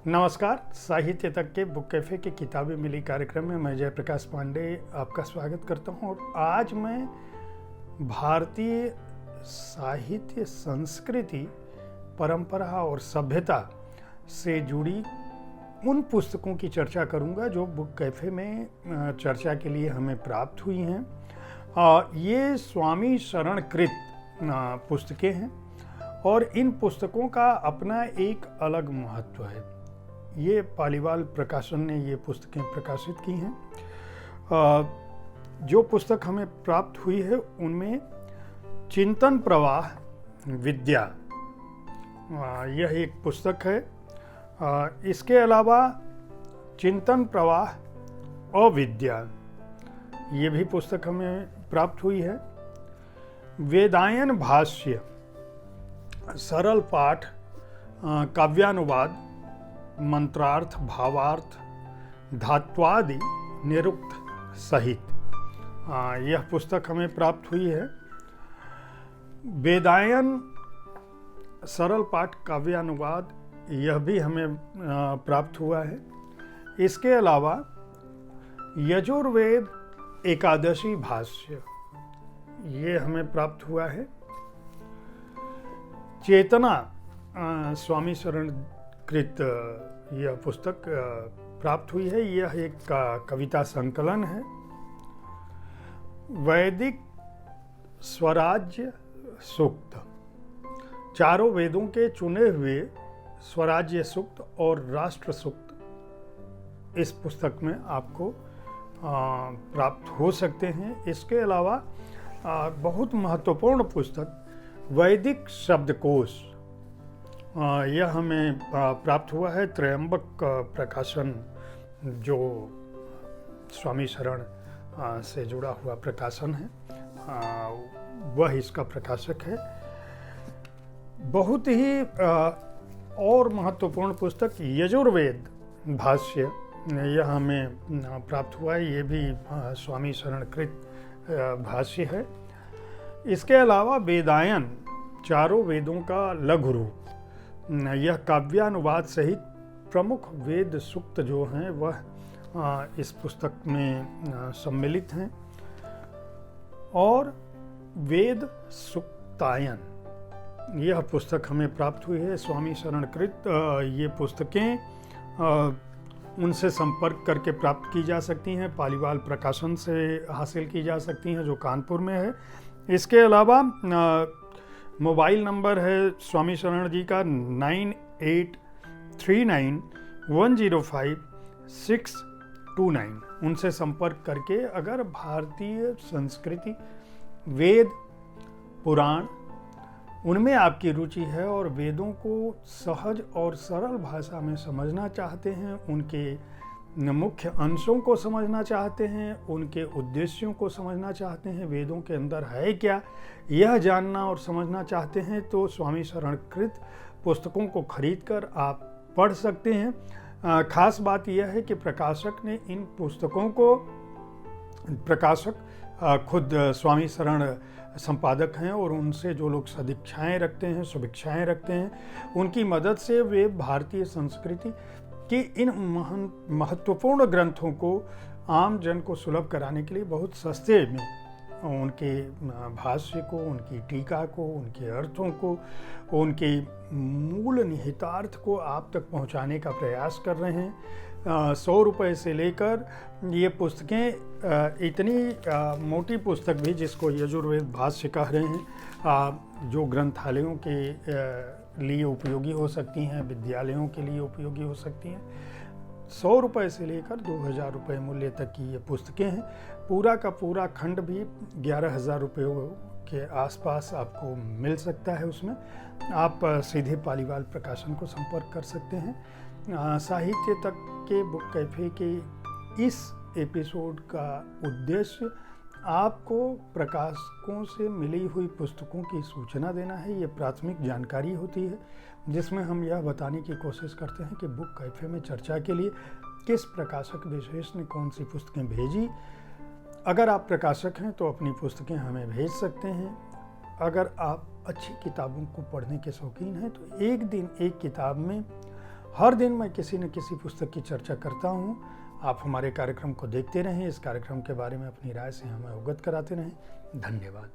नमस्कार। साहित्य तक के बुक कैफ़े के किताबें मिली कार्यक्रम में मैं जयप्रकाश पांडे आपका स्वागत करता हूं। और आज मैं भारतीय साहित्य, संस्कृति, परंपरा और सभ्यता से जुड़ी उन पुस्तकों की चर्चा करूंगा जो बुक कैफ़े में चर्चा के लिए हमें प्राप्त हुई हैं। ये स्वामी शरण कृत पुस्तकें हैं और इन पुस्तकों का अपना एक अलग महत्व है। ये पालीवाल प्रकाशन ने ये पुस्तकें प्रकाशित की हैं। जो पुस्तक हमें प्राप्त हुई है उनमें चिंतन प्रवाह विद्या यह एक पुस्तक है। इसके अलावा चिंतन प्रवाह अविद्या ये भी पुस्तक हमें प्राप्त हुई है। वेदायन भाष्य, सरल पाठ, काव्यानुवाद, मंत्रार्थ, भावार्थ, धात्वादि निरुक्त सहित यह पुस्तक हमें प्राप्त हुई है। वेदायन सरल पाठ काव्यानुवाद यह भी हमें प्राप्त हुआ है। इसके अलावा यजुर्वेद एकादशी भाष्य ये हमें प्राप्त हुआ है। चेतना स्वामी शरण कृत यह पुस्तक प्राप्त हुई है। यह एक कविता संकलन है। वैदिक स्वराज्य सूक्त, चारों वेदों के चुने हुए स्वराज्य सूक्त और राष्ट्र सूक्त इस पुस्तक में आपको प्राप्त हो सकते हैं। इसके अलावा बहुत महत्वपूर्ण पुस्तक वैदिक शब्दकोश यह हमें प्राप्त हुआ है। त्रयंबक प्रकाशन जो स्वामी शरण से जुड़ा हुआ प्रकाशन है वह इसका प्रकाशक है। बहुत ही और महत्वपूर्ण पुस्तक यजुर्वेद भाष्य यह हमें प्राप्त हुआ है। ये भी स्वामी शरण कृत भाष्य है। इसके अलावा वेदायन चारों वेदों का लघु रूप यह काव्यानुवाद सहित प्रमुख वेद सूक्त जो हैं वह इस पुस्तक में सम्मिलित हैं। और वेद सूक्तायन यह पुस्तक हमें प्राप्त हुई है स्वामी शरण कृत। ये पुस्तकें उनसे संपर्क करके प्राप्त की जा सकती हैं। पालीवाल प्रकाशन से हासिल की जा सकती हैं जो कानपुर में है। इसके अलावा मोबाइल नंबर है स्वामी शरण जी का 9839105629। उनसे संपर्क करके अगर भारतीय संस्कृति, वेद, पुराण उनमें आपकी रुचि है और वेदों को सहज और सरल भाषा में समझना चाहते हैं, उनके मुख्य अंशों को समझना चाहते हैं, उनके उद्देश्यों को समझना चाहते हैं, वेदों के अंदर है क्या यह जानना और समझना चाहते हैं, तो स्वामी शरण कृत पुस्तकों को खरीदकर आप पढ़ सकते हैं। खास बात यह है कि प्रकाशक ने इन पुस्तकों को, प्रकाशक खुद स्वामी शरण संपादक हैं और उनसे जो लोग सदिच्छाएं रखते हैं, शुभेच्छाएं रखते हैं, उनकी मदद से वे भारतीय संस्कृति कि इन महत्वपूर्ण ग्रंथों को आम जन को सुलभ कराने के लिए बहुत सस्ते में उनके भाष्य को, उनकी टीका को, उनके अर्थों को, उनके मूल निहितार्थ को आप तक पहुंचाने का प्रयास कर रहे हैं। 100 रुपये से लेकर ये पुस्तकें, इतनी मोटी पुस्तक भी जिसको यजुर्वेद भाष्य कह रहे हैं, जो ग्रंथालयों के लिए उपयोगी हो सकती हैं, विद्यालयों के लिए उपयोगी हो सकती हैं। 100 रुपये से लेकर 2000 रुपये मूल्य तक की ये पुस्तकें हैं। पूरा का पूरा खंड भी 11,000 रुपयों के आसपास आपको मिल सकता है। उसमें आप सीधे पालीवाल प्रकाशन को संपर्क कर सकते हैं। साहित्य तक के बुक कैफ़े के इस एपिसोड का उद्देश्य आपको प्रकाशकों से मिली हुई पुस्तकों की सूचना देना है। ये प्राथमिक जानकारी होती है जिसमें हम यह बताने की कोशिश करते हैं कि बुक कैफ़े में चर्चा के लिए किस प्रकाशक विशेष ने कौन सी पुस्तकें भेजी। अगर आप प्रकाशक हैं तो अपनी पुस्तकें हमें भेज सकते हैं। अगर आप अच्छी किताबों को पढ़ने के शौकीन हैं तो एक दिन एक किताब में हर दिन मैं किसी न किसी पुस्तक की चर्चा करता हूँ। आप हमारे कार्यक्रम को देखते रहें, इस कार्यक्रम के बारे में अपनी राय से हमें अवगत कराते रहें। धन्यवाद।